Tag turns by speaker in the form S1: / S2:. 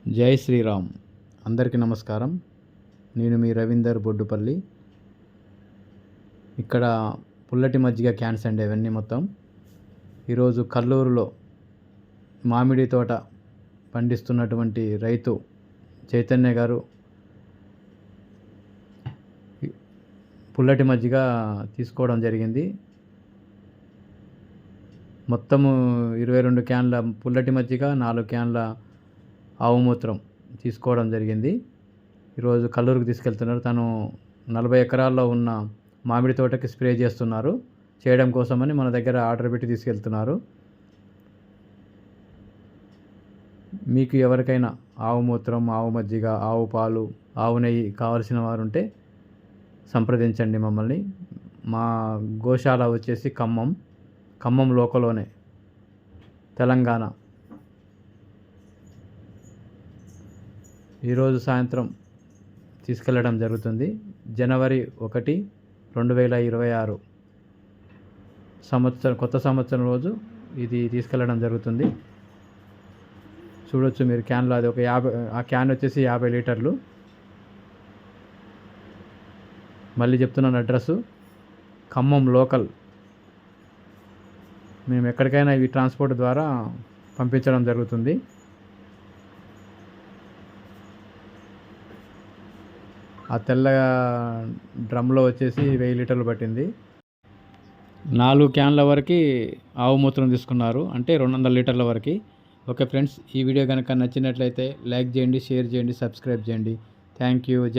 S1: జై శ్రీరామ్. అందరికీ నమస్కారం. నేను మీ రవీందర్ బొడ్డుపల్లి. ఇక్కడ పుల్లటి మజ్జిగ క్యాన్స్ అండి అవన్నీ మొత్తం. ఈరోజు కల్లూరులో మామిడి తోట పండిస్తున్నటువంటి రైతు చైతన్య గారు పుల్లటి మజ్జిగ తీసుకోవడం జరిగింది. మొత్తము 22 క్యాన్ల పుల్లటి మజ్జిగ, 4 క్యాన్ల ఆవు మూత్రం తీసుకోవడం జరిగింది. ఈరోజు కల్లూరుకు తీసుకెళ్తున్నారు. తను 40 ఎకరాల్లో ఉన్న మామిడి తోటకి స్ప్రే చేయడం కోసమని మన దగ్గర ఆర్డర్ పెట్టి తీసుకెళ్తున్నారు. మీకు ఎవరికైనా ఆవు మూత్రం, ఆవు మజ్జిగ, ఆవు పాలు, ఆవు నెయ్యి కావలసిన వారు ఉంటే సంప్రదించండి మమ్మల్ని. మా గోశాల వచ్చేసి ఖమ్మం లోకలోనే, తెలంగాణ. ఈరోజు సాయంత్రం తీసుకెళ్ళడం జరుగుతుంది. జనవరి 1, 2026 కొత్త సంవత్సరం రోజు ఇది తీసుకెళ్ళడం జరుగుతుంది. చూడొచ్చు మీరు క్యాన్లో. అది ఒక 50, ఆ క్యాన్ వచ్చేసి 50 లీటర్లు. మళ్ళీ చెప్తున్నాను అడ్రస్సు ఖమ్మం లోకల్. మేము ఎక్కడికైనా ఇవి ట్రాన్స్పోర్ట్ ద్వారా పంపించడం జరుగుతుంది. ఆ తెల్ల డ్రమ్లో వచ్చేసి 1000 లీటర్లు పట్టింది. 4 క్యాన్ల వరకు ఆవు మూత్రం తీసుకున్నారు, అంటే 200 లీటర్ల వరకు. ఓకే ఫ్రెండ్స్, ఈ వీడియో కనుక నచ్చినట్లయితే లైక్ చేయండి, షేర్ చేయండి, సబ్స్క్రైబ్ చేయండి. Thank you.